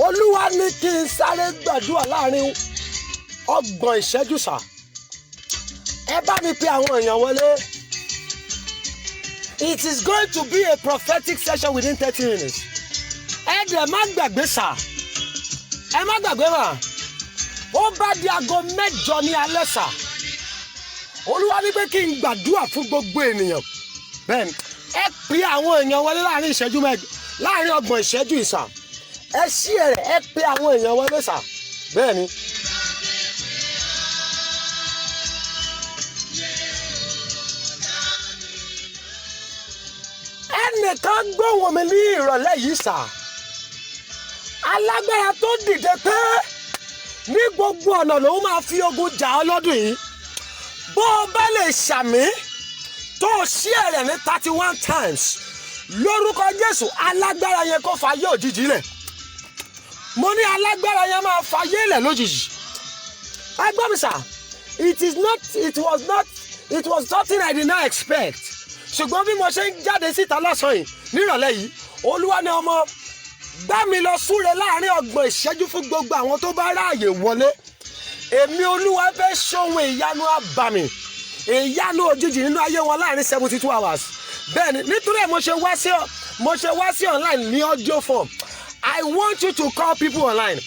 Olúwa ní kí n sáré gbàdúrà láàrin 30 ìṣẹ́jú sà. Ẹ bá mi pe àwọn èèyàn wọlé. It is going to be a prophetic session within 30 minutes. Ẹ dẹ̀ má gbàgbé sà. Ẹ má gbàgbé mà. Ó bá di aago 8 ní alẹ́ sà. Olúwa ní pé kí n gbàdúrà fún gbogbo ènìyàn. Bẹ́ẹ̀ni, ẹ pe àwọn èèyàn wọlé láàrin 30 ìṣẹ́jú ìsà. Ẹ ṣí ẹ̀rẹ̀, ẹ pe àwọn èèyàn wọlé sà. Bẹ́ẹ̀ni. Ẹnìkan gbóhùn mi ní ìrọ̀lẹ́ yìí sà. Alágbára tó dìde pé ní gbogbo ọ̀nà lòun máa fi ogun jà ọ́ lọ́dún yìí. Bó o bá lè ṣàmì tó ṣí ẹ̀rẹ̀ ní 31 times lórúkọ Jésù, alágbára yẹn kó fayé òjijì lẹ̀. Mo ní alágbára yẹn máa fayé lẹ̀ lójijì. Ẹ gbọ́ mi sà, it was something I did not expect. Ṣùgbọ́n bí mo ṣe ń jáde síta lọ́sàn-án yìí nírọ̀lẹ́ yìí, Olúwa ní ọmọ gbá mi lọ súre láàrin 30 ìṣẹ́jú fún gbogbo àwọn tó bá ráàyè wọlé. Èmi Olúwa fẹ́ ṣohun ìyanu àbàmì, ìyanu òjijì nínú ayé wọn láàrin 72 hours. Bẹ́ẹ̀ni, nítorí mo ṣe wá sí online ní audio form. I want you to call people online.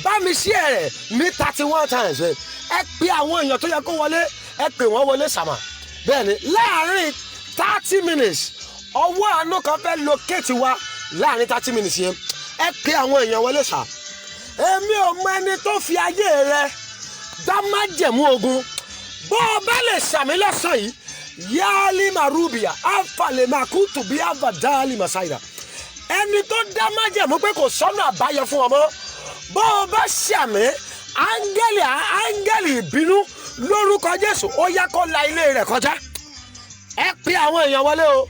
Bá mi share rẹ̀ ní 31 times. Ẹ pe àwọn èèyàn tó yẹ kó wọlé, ẹ pè wọ́n wọlé sàmà. Bẹ́ẹ̀ni, láàrin 30 minutes, ọwọ́ àánú kan fẹ́ locate wa láàrin 30 minutes yẹn. Ẹ pe àwọn èèyàn wọlé sà. Èmi ò mọ ẹni tó fi ayé rẹ dá májẹ̀mú ogun. Bó o bá lè ṣàmì lọ́sàn yìí, yálì màrúbìà, àfàlẹ̀ màkútù bí àbàdàlì màsáìdà. Ẹni tó dá májẹ̀mú pé kò sọ́nà àbáyọ fún ọmọ. Bó o bá ṣàmì, áńgẹ́lì ìbínú lórúkọ Jésù, ó yá kó la ilé rẹ̀ kọjá. Ẹ pe àwọn èèyàn wọlé o.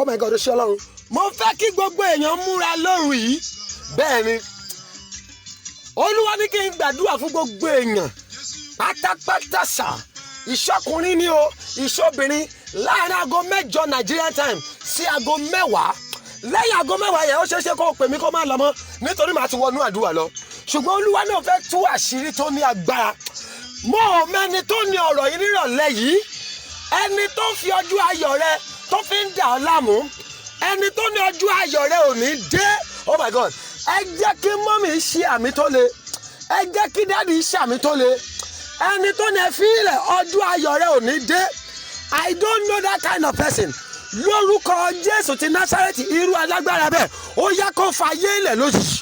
Oh my God, ṣe Ọlọ́run. Mo fẹ́ kí gbogbo èèyàn múra lóru yìí. Bẹ́ẹ̀ni, Olúwa ní kí n gbàdúrà fún gbogbo èèyàn pátápátá sà. Ìṣọkùnrin ni o, ìṣobìnrin láàrin aago 8 Nigerian time sí aago 10. Lẹ́yìn aago 10 yẹn ó ṣeéṣe kó o pè mí kó má lọ mọ́ nítorí màá ti wọnú àdúrà lọ. Ṣùgbọ́n Olúwa náà fẹ́ tú àṣírí tó ní agbára. Mo ò mẹ́ni tó ní ọ̀rọ̀ yìí nírọ̀lẹ́ yìí. Ẹni tó fi ọjọ́ ayọ̀ rẹ tó fi ń dà ọ́ láàmú, ẹni tó ní ọjọ́ ayọ̀ rẹ ò ní dé. Oh my God, ẹ jẹ́ kí mọ́mì ṣe àmì tó le, ẹ jẹ́ kí dáàdì ṣe àmì tó le. Ẹni tó ní ẹ fi ilẹ̀ ọjọ́ ayọ̀ rẹ ò ní dé. I don't know that kind of person. Lórúkọ Jésù ti Násárẹ́tì, irú alágbára bẹ́ẹ̀ ó yá kó fayé ilẹ̀ lójijì.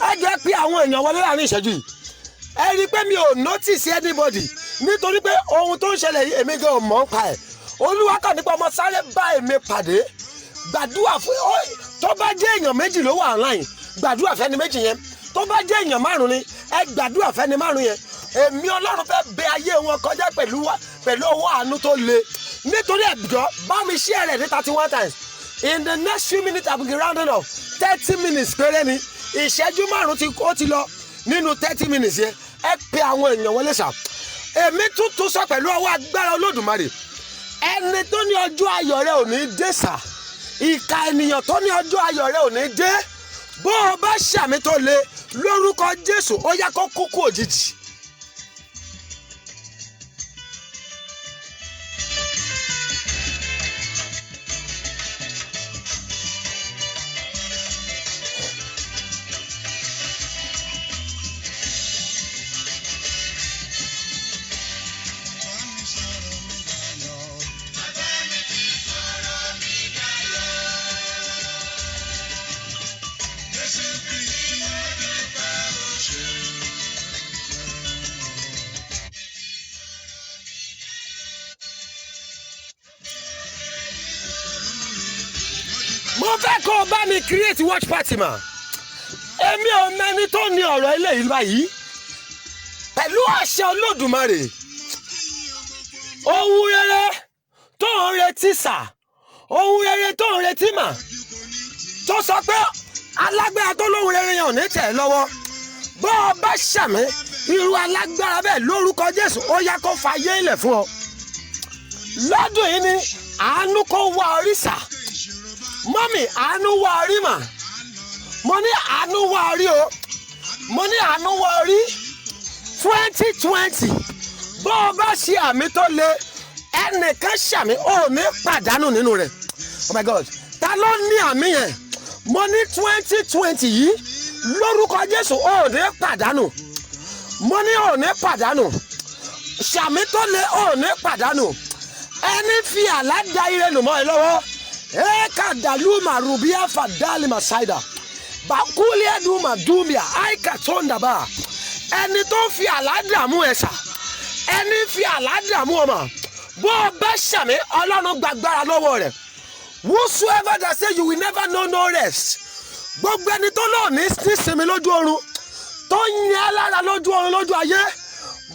Ẹ jẹ́ pé àwọn èèyàn wọlé láàrin ìṣẹ́jú yìí. Ẹ rí i pé mi ò notice anybody nítorí pé ohun tó ń ṣẹlẹ̀ yìí èmi gan ò mọ̀ ń pa ẹ̀. Olúwa kàn nípa ọmọ sáré bá èmi pàdé. Gbàdúrà fún tó bá jẹ́ èèyàn 2 ló wà online, gbàdúrà fẹ́ni 2 yẹn. Tó bá jẹ́ èèyàn 5 ni, ẹ gbàdúrà fẹ́ni 5 yẹn. Èmi Ọlọ́run fẹ́ bẹ ayé wọn kọjá pẹ̀lú ọwọ́ àánú tó le. Nítorí ẹ̀jọ̀ bá mi share rẹ̀ ní 31 times. In the next few minutes I will be rounding up. 30 minutes péré ni. Ìṣẹ́jú 5 ó ti lọ nínú 30 minutes yẹn. Ẹ pe àwọn èèyàn wọlé sà. Èmi tún sọ pẹ̀lú ọwọ́ agbára Olódùmarè. Ẹni tó ní ọjọ́ ayọ̀ rẹ ò ní dé sà. Ìka ènìyàn tó ní ọjọ́ ayọ̀ rẹ ò ní dé. Bó o bá ṣàmì tó le lórúkọ Jésù, ó yá kó kúkú òjijì. Mo fẹ́ kó o bá mi create watch party mà. Èmi ò mẹ́ni tó ní ọ̀rọ̀ eléyìí báyìí. pẹ̀lú àṣẹ Olódùmarè ohun rere tó ń retí sà, ohun rere tó ń retí mà, tó sọ pé alágbára tó lóhun rere yẹn ò ní tẹ̀ lọ́wọ́, bó o bá ṣàmì irú alágbára bẹ́ẹ̀ lórúkọ Jésù ó yá kó fayé ilẹ̀ fún ọ. Lọ́dún yìí ni àánú kó wá orí sà, mọ́mì àánú wá orí mà, mo ní àánú wá orí o, mo ní àánú wá orí 2020 bó o bá ṣe àmì tó le ẹnìkan ṣàmì ò ní pàdánù nínú rẹ̀. Oh my God, ta ló ní àmì yẹn? Mo ní 2020 yìí lórúkọ Jésù ò ní pàdánù, mo ní ò ní pàdánù, ṣàmì tó le ò ní pàdánù. Ẹni fi àlá da ire nù mọ́ ẹ lọ́wọ́ eka dalu marubia fadali masaida bakuli edu madumia aika tonda ba. Ẹni tó fi àlá dààmú ẹ sà, ẹni fi àlá dààmú ọmọ, bó o bá ṣàmì Ọlọ́run gbàgbára lọ́wọ́ rẹ̀. Whosoever that say you will never know no rest, gbogbo ẹni tó lọ ní sinmi lójú oorun, tó ń yẹn lára lójú oorun lójú ayé,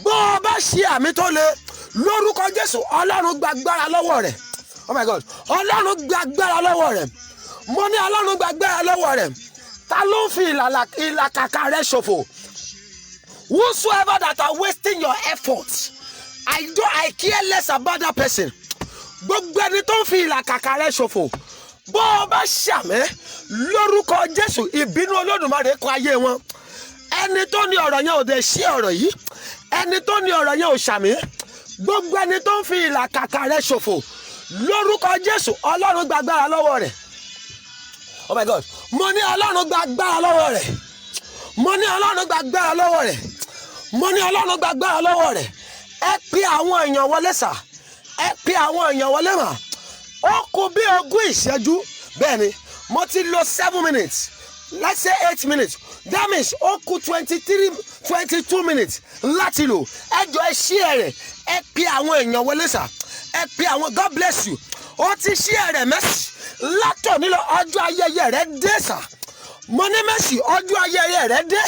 bó o bá ṣe àmì tó le lórúkọ Jésù Ọlọ́run gbàgbára lọ́wọ́ rẹ̀. Oh my God, Ọlọ́run gbàgbára lọ́wọ́ rẹ̀, mo ní Ọlọ́run gbàgbára lọ́wọ́ rẹ̀. Ta ló ń fi ìlàkàkà rẹ̀ ṣòfò? Whosoever that are wasting your efforts, I care less about that person. Gbogbo ẹni tó ń fi ìlàkàkà rẹ̀ ṣòfò, bó o bá ṣàmì lórúkọ Jésù ìbínú Olódùmarè kọ ayé wọn. Ẹni tó ní ọ̀rọ̀ yẹn ò dé ṣí ọ̀rọ̀ yìí, ẹni tó ní ọ̀rọ̀ yẹn ò ṣàmì. Gbogbo ẹni tó ń fi ìlàkàkà rẹ̀ ṣòfò lórúkọ Jésù Ọlọ́run gbàgbára lọ́wọ́ rẹ̀. Oh my God, mo ní Ọlọ́run gbàgbára lọ́wọ́ rẹ̀, mo ní Ọlọ́run gbàgbára lọ́wọ́ rẹ̀, mo ní Ọlọ́run gbàgbára lọ́wọ́ rẹ̀. Ẹ pe àwọn èèyàn wọlé sà, ẹ pe àwọn èèyàn wọlé mà. Ó kù bí 20 ìṣẹ́jú, bẹ́ẹ̀ ni mo ti lò 7 minutes, let's say 8 minutes, that means ó kù 22 minutes láti lò. Ẹ jọ ẹ ṣí ẹ rẹ̀, ẹ pe àwọn èèyàn wọlé sà, ẹ pe àwọn, God bless you. Ó ti ṣí ẹ rẹ̀ mẹ́sì látọ̀ nílò ọjọ́ ayẹyẹ rẹ̀ dé sà, mo ní mẹ́sì ọjọ́ ayẹyẹ rẹ̀ dé.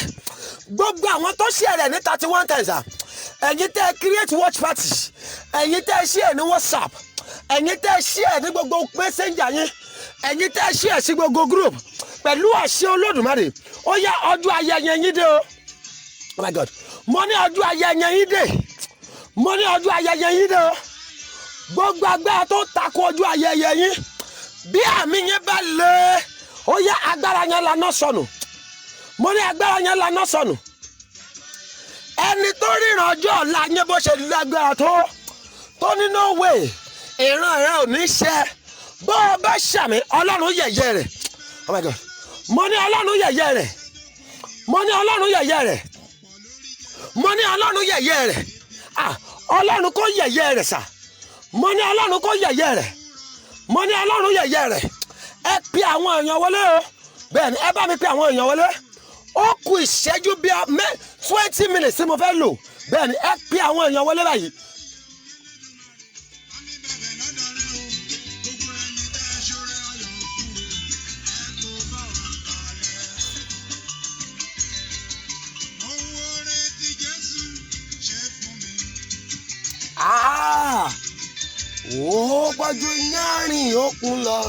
Gbogbo àwọn tó ṣí ẹ rẹ̀ ní 31 times à, ẹ̀yin tẹ́ ẹ create watch party, ẹ̀yin tẹ́ ẹ ṣí ẹ ní WhatsApp, ẹ̀yin tẹ́ ẹ ṣí ẹ ní gbogbo messenger yín, ẹ̀yin tẹ́ ẹ ṣí ẹ sí gbogbo group, pẹ̀lú àṣẹ Olódùmarè ó yá ọjọ́ ayẹyẹ yín dé o. Oh my God, mo ní ọjọ́ ayẹyẹ yín dé, mo ní ọjọ́ ayẹyẹ yín dé o. Gbogbo agbára tó tako ọjọ́ ayẹyẹ yín, bí àmì yín bá lé ó yá agbára yẹn lànà sọnù, mo ní agbára yẹn lànà sọnù. Ẹni tó ríran ọjọ́ ọ̀la yẹn bó ṣe lágbára tó ní no way ìran rẹ ò ní ṣẹ, bó o bá ṣàmì Ọlọ́run yẹ̀yẹ́ rẹ̀. Oh my God, mo ní Ọlọ́run yẹ̀yẹ́ rẹ̀, mo ní Ọlọ́run yẹ̀yẹ́ rẹ̀, mo ní Ọlọ́run yẹ̀yẹ́ rẹ̀. Ọlọ́run kó yẹ̀yẹ́ rẹ̀ sà, mo ní Ọlọ́run kó yẹ̀yẹ́ rẹ̀, mo ní Ọlọ́run yẹ̀yẹ́ rẹ̀. Ẹ pe àwọn èèyàn wọlé o, bẹ́ẹ̀ ni ẹ bá mi pe àwọn èèyàn wọlé. Ó kù ìṣẹ́jú bí 20 minutes tí mo fẹ́ lò, bẹ́ẹ̀ ni ẹ pe àwọn èèyàn wọlé báyìí. Ó pọ̀jù yánrin òkun lọ.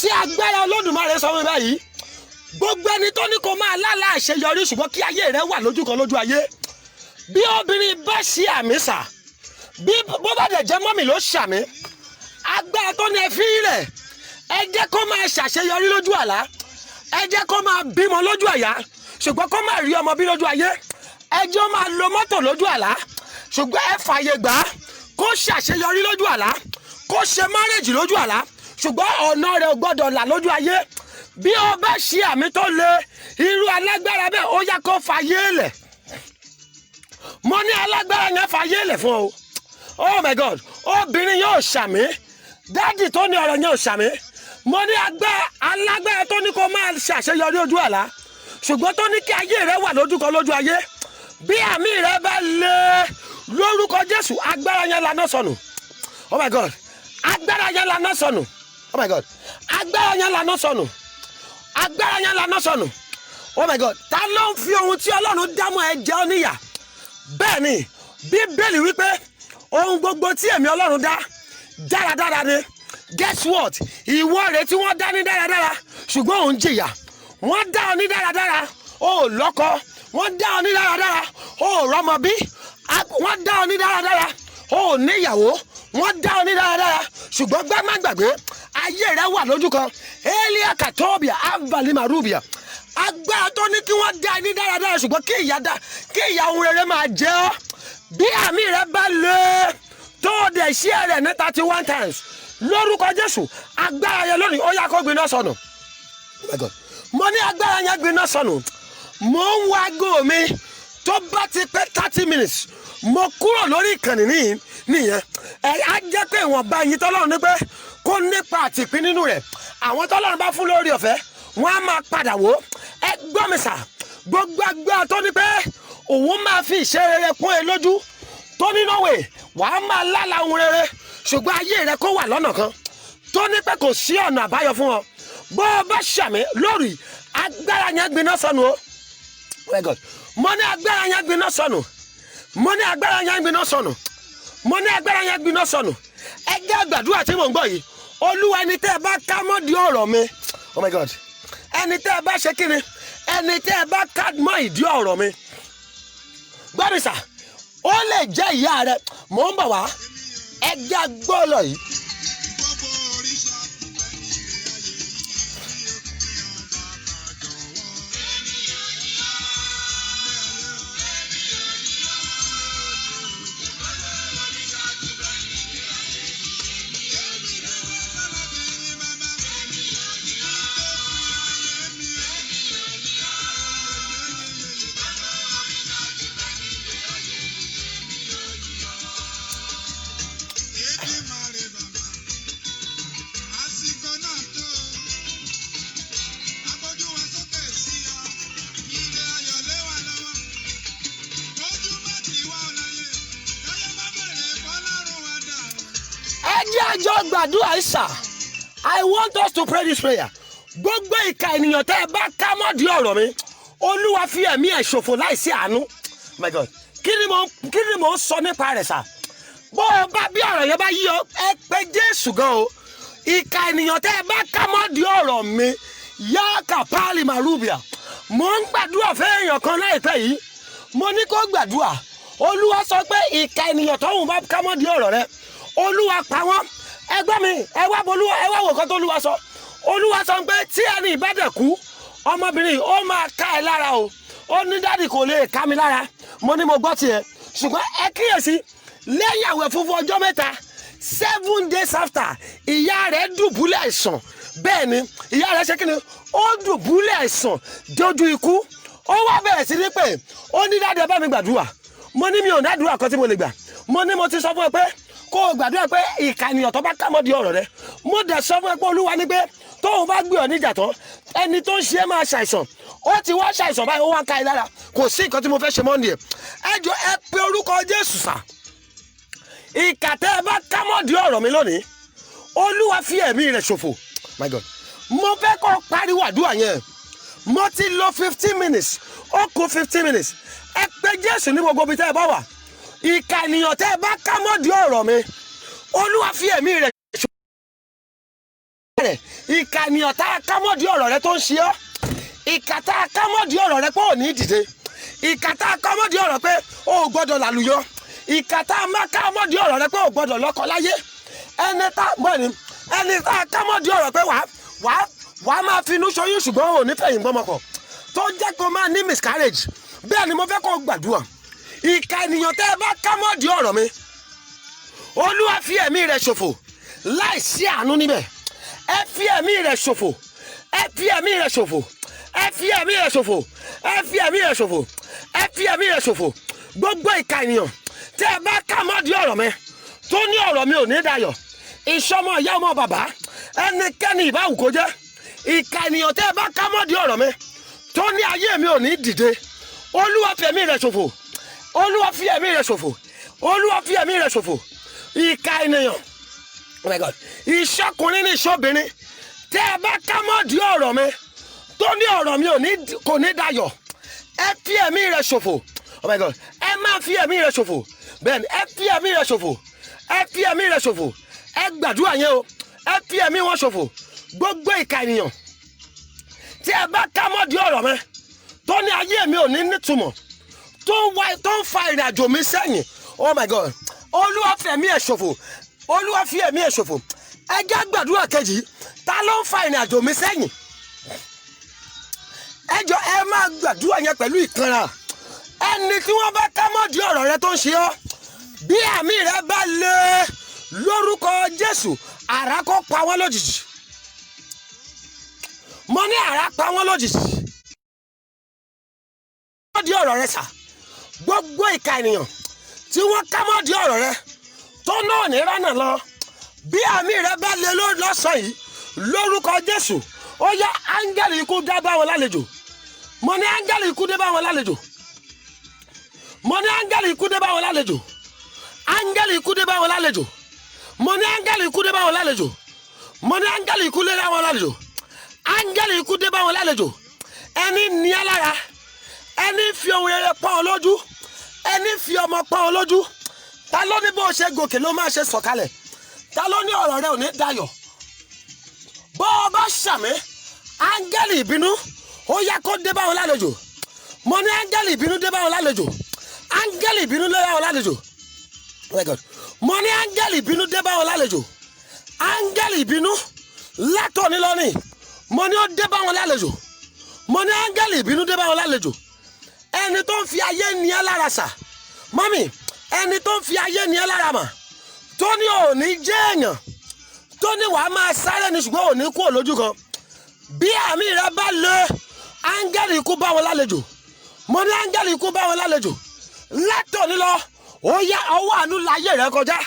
Tí agbára Olódùmarè sọ wọn báyìí, gbogbo ẹni tó ní kó máa lálàá àṣeyọrí ṣùgbọ́n kí ayé rẹ wà lójú kan lójú ayé, bí obìnrin bá ṣe àmì sà, bí bó bá dẹ̀ jẹ́ mọ́mì ló ṣàmì, agbára tó ní ẹ fi rẹ̀, ẹ jẹ́ kó máa ṣàṣeyọrí lójú àlá, ẹ jẹ́ kó máa bímọ lójú àyà ṣùgbọ́n kó máa rí ọmọ bí lójú ayé, ẹ jẹ́ ó máa lo mọ́tò lójú àlá ṣùgbọ́n ẹ fààyè gbà kó ṣàṣeyọrí lójú àlá, kó ṣe márèjì lójú àlá ṣùgbọ́n ọ̀nà rẹ̀ ò gbọ́dọ̀ là lójú ayé. bí o bá ṣe àmì tó le irú alágbára bẹ́ẹ̀ ó yá kó fàyè lẹ̀. Mo ní alágbára yẹn fàyè lẹ̀ fún ọ. Oh my God, obìnrin yóò ṣàmì, dáàdì tó ní ọ̀rọ̀ yẹn ò ṣàmì. Mo ní alágbára tó ní kó máa ṣàṣeyọrí ojú àlá, ṣùgbọ́n tó ní kí ayé rẹ wà lójú kan lójú ayé. Bí àmì rẹ bá le lórúkọ Jésù, agbára yẹn lànà sọnù. Oh my God, agbára yẹn lànà sọnù. Oh my God, agbára yẹn lànà sọnù. Agbára yẹn lànà sọnù. Oh my God, ta ló ń fi ohun tí Ọlọ́run dámọ̀ ẹ jẹ ọ́ níyà? Bẹ́ẹ̀ ni Bíbélì wípé ohun gbogbo tí ẹ̀mí Ọlọ́run dá dáradára ni. Guess what? Ìwọ rẹ̀ tí wọ́n dá ní dáradára ṣùgbọ́n òun jìyà. Wọ́n dá ọ ní dáradára, o lọ́kọ. Wọ́n dá ọ ní dáradára, o rọ́mọ bí. Wọ́n dá ọ ní dáradára, o níyàwó. Wọ́n dá ọ ní dáradára ṣùgbọ́n gbá má gbàgbé ayé rẹ wà lójú kan. Elia katobia avalima rubia. Agbára tó ní kí wọ́n dá ní dáradára ṣùgbọ́n kí ìyà ohun rere máa jẹ ọ́. Bí àmì rẹ bá le tó dẹ̀ ṣí rẹ̀ ní 31 times lórúkọ Jésù, agbára yẹn lónìí ó yá kó gbiná sọnù. Oh my God, mo ní agbára yẹn gbiná sọnù. Mo ń wá aago mi tó bá ti pé 30 minutes mo kúrò lórí ìkànnì nìyẹn. Á jẹ́ pé ìwọ̀nba yìí tọ́lọ́run ní pé kó nípa àtìpín nínú rẹ̀. Àwọn tọ́lọ́run bá fún lórí ọ̀fẹ́ wọ́n á máa padà wò. Ẹ gbọ́ mi sà, gbogbo agbára tó ní pé òun máa fi ìṣe rere kún ẹ lójú tó ní Norway wàá máa lálàá ohun rere ṣùgbọ́n ayé rẹ kó wà lọ́nà kan tó ní pé kò sí ọ̀nà àbáyọ fún ọ. Bó o bá ṣàmì lórí agbára yẹn gbiná sọnù o. My God, mo ní agbára yẹn gbiná sọnù. Mo ní agbára yẹn gbiná sọnù. Mo ní agbára yẹn gbiná sọnù. Ẹ jẹ́ àgbàdúrà tí mò ń gbọ́ yìí. Olúwa, ẹni tẹ́ ẹ bá ká mọ́ di ọ̀rọ̀ mi. Oh my God, ẹni tẹ́ ẹ bá ṣe kíni, ẹni tẹ́ ẹ bá ká mọ́ ìdí ọ̀rọ̀ mi. Gbọ́dọ̀ ó lè jẹ́ ìyá rẹ. Mò ń bọ̀ wá. Ẹ jẹ́ agbọ́lọ̀ yìí. I want us to pray this prayer. Gbogbo ìka ènìyàn tẹ́ ẹ bá ká mọ́ di ọ̀rọ̀ mi, Olúwa fi ẹ̀mí ẹ̀ ṣòfò láìsí àánú. My God, kí ni mo ń sọ nípa rẹ̀ sà? Bó o bá bí ọ̀rọ̀ yẹn bá yí ọ, ẹ pé Jésù gan o. Ìka ènìyàn tẹ́ ẹ bá ká mọ́ di ọ̀rọ̀ mi, yá kàpáàlì màrúbìà. Mo ń gbàdúrà fún èèyàn kan láìpẹ́ yìí. Mo ní kó gbàdúrà. Olúwa sọ pé ìka ènìyàn tóun bá ká mọ́ di ọ̀rọ̀ rẹ, Olúwa pa wọ́n. Ẹgbẹ́ mi, ẹ wá wò kán tó Olúwa sọ. Olúwa sọ pé tí ẹni ìbádẹ̀ kú, ọmọbìnrin ó máa ká ẹ lára o. Ó ní dádì kò lè ká mi lára. Mo ní mo gbọ́ tiẹ̀. Ṣùgbọ́n ẹ kíyèsí, lẹ́yìn àwẹ̀ funfun ọjọ́ mẹ́ta, 7 days after, ìyá rẹ̀ dùbúlẹ̀ àìsàn. Bẹ́ẹ̀ ni, ìyá rẹ̀ ṣe kí ni? Ó dùbúlẹ̀ àìsàn dojú ikú. Ó wá bẹ̀rẹ̀ sí ní pé ó ní dádì ẹ bá mi gbàdúrà. Mo ní mi ò dádúrà kan tí mo lè gbà. Mo ní mo ti sọ fún ẹ pé kó o gbàdúrà pé ìka ènìyàn tó bá ká mọ́ di ọ̀rọ̀ rẹ. Mo dẹ̀ sọ fún ẹ pé Olúwa ní pé tóun bá gbé ọ níjà tán, ẹni tó ń ṣe é máa ṣàìsàn. Ó ti wá ṣàìsàn báyìí, ó wá ń ká ẹ lára. Kò sí nǹkan tí mo fẹ́ ṣe mọ́ ni ẹ̀. Ẹ jọ ẹ pe orúkọ Jésù sà. Ìka tẹ́ ẹ bá ká mọ́ di ọ̀rọ̀ mi lónìí, Olúwa fi ẹ̀mí rẹ̀ ṣòfò. My God, mo fẹ́ kó pariwo àdúrà yẹn. Mo ti lò 15 minutes, ó kù 15 minutes. Ẹ pe Jésù ní gbogbo ibi tẹ́ ẹ bá wà. Ìka ènìyàn tẹ́ ẹ bá ká mọ́ di ọ̀rọ̀ mi, Olúwa fi ẹ̀mí rẹ̀ ṣòfò. Ìka ènìyàn tá a ká mọ́ di ọ̀rọ̀ rẹ tó ń ṣe ọ́. Ìka tá a ká mọ́ di ọ̀rọ̀ rẹ pé ò ní dìde. Ìka tá a ká mọ́ di ọ̀rọ̀ pé o ò gbọ́dọ̀ làlùyọ. Ìka tá a má ká mọ́ di ọ̀rọ̀ rẹ pé o ò gbọ́dọ̀ lọ́kọ láyé. Ẹni tá a ká mọ́ di ọ̀rọ̀ pé wàá máa finú ṣoyún ṣùgbọ́n ò ní fẹ̀yìn gbọ́mọkọ̀. Tó jẹ́ kó máa ní miscarriage. Bẹ́ẹ̀ ni mo fẹ́ kó gbàdúrà. Ìka ènìyàn tẹ́ ẹ bá ká mọ́ di ọ̀rọ̀ mi, Olúwa fi ẹ̀mí rẹ̀ ṣòfò láìsí àánú níbẹ̀. Ẹ fi ẹ̀mí rẹ̀ ṣòfò. ẹ fi ẹ̀mí rẹ̀ ṣòfò, ẹ fi ẹ̀mí rẹ̀ ṣòfò, ẹ fi ẹ̀mí rẹ̀ ṣòfò, ẹ fi ẹ̀mí rẹ̀ ṣòfò. Gbogbo ìka ènìyàn tẹ́ ẹ bá ká mọ́dí ọ̀rọ̀ mi tó ní ọ̀rọ̀ mi ò ní dayọ̀, ìṣọmọ ìyá ọmọ bàbá ẹnikẹ́ni ìbáwù kó jẹ́, ìka ènìyàn tẹ́ ẹ bá ká mọ́dí ọ̀rọ̀ mi tó ní ayé mi ò ní dìde, Olúwa fi ẹ̀mí rẹ̀ ṣòfò, Olúwa fi ẹ̀mí rẹ̀ ṣòfò, Olúwa fi ẹ̀mí rẹ̀ ṣòfò. Ìka ènìyàn, oh my God, ìṣọkùnrin ní ìṣọbìnrin tẹ́ ẹ bá ká mọ́dí ọ̀rọ̀ mi tó ní ọ̀rọ̀ mi kò ní dayọ̀, ẹ fi ẹ̀mí rẹ̀ ṣòfò, oh my God, ẹ máa fi ẹ̀mí rẹ̀ ṣòfò. Bẹ́ẹ̀ni, ẹ fi ẹ̀mí rẹ̀ ṣòfò, ẹ fi ẹ̀mí rẹ̀ ṣòfò, ẹ gbàdúrà yẹn o, ẹ fi ẹ̀mí wọn ṣòfò. Gbogbo ìka ènìyàn tí ẹ bá ká mọ́dí ọ̀rọ̀ mi tó ní ayé mi ò ní nítumọ̀, tó ń fa ìrìn àjò mi sẹ́yìn, oh my God, Olúwa fi ẹ̀mí ẹ̀ ṣòfò, Olúwa fi ẹ̀mí ẹ̀ ṣòfò. Ẹ jẹ́ gbàdúrà kejì, ta ló ń fa ìrìn àjò mi sẹ́yìn? Ẹ jọ̀ọ́ ẹ máa gbàdúrà yẹn pẹ̀lú ìkanra. Ẹni tí wọ́n bá ká mọ́dí ọ̀rọ̀ rẹ tó ń ṣe ọ́, bí àmì rẹ bá lé lórúkọ Jésù, àrá kó pa wọ́n lójijì. Mo ní àrá pa wọ́n lójijì. Mọ́dí ọ̀rọ̀ rẹ sà, gbogbo ìka ènìyàn tí wọ́n ká mọ́dí ọ̀rọ̀ rẹ tó náà ní ránà lọ, bí àmì rẹ bá lé lọ́sàn yìí lórúkọ Jésù, ó yá áńgẹ́lì ikú dá bá wọn lálejò. Mo ní áńgẹ́lì ikú dé bá wọn lálejò. Mo ní áńgẹ́lì ikú dé bá wọn lálejò. Áńgẹ́lì ikú dé bá wọn lálejò. Mo ní áńgẹ́lì ikú dé bá wọn lálejò. Mo ní áńgẹ́lì ikú dé bá wọn lálejò. Áńgẹ́lì ikú dé bá wọn lálejò. Ẹni ní ẹ lára, ẹni fi ohun rere pọ́n ọ lójú, ẹni fi ọmọ pọ́n ọ lójú. Ta ló ní bó ṣe gòkè ló máa ṣe sọ̀kalẹ̀? Ta ló ní ọ̀rọ̀ rẹ ò ní dayọ̀? Bó o bá ṣàmì, áńgẹ́lì ìbínú ó yá kó dé bá wọn lálejò. Mo ní áńgẹ́lì ìbínú dé bá wọn lálejò. Áńgẹ́lì ìbínú dé bá wọn lálejò. Oh my God. Mo ní áńgẹ́lì ìbínú dé bá wọn lálejò. Áńgẹ́lì ìbínú látòní lọ ní. Mo ní ó dé bá wọn lálejò. Mo ní áńgẹ́lì ìbínú dé bá wọn lálejò. Ẹni tó ń fi ayé ní ẹ lára sà, mọ́mì, ẹni tó ń fi ayé ní ẹ lára mà, tó ní òní jẹ́ èèyàn, tó ní wàá máa sáré ní ṣùgbọ́n òní kú òlójú kan, bí àmì rẹ bá lé, áńgẹ́lì ikú bá wọn lálejò. Mo ní áńgẹ́lì ikú bá wọn lálejò. Látòní lọ, ó yá ọwọ́ àánú láyé rẹ kọjá.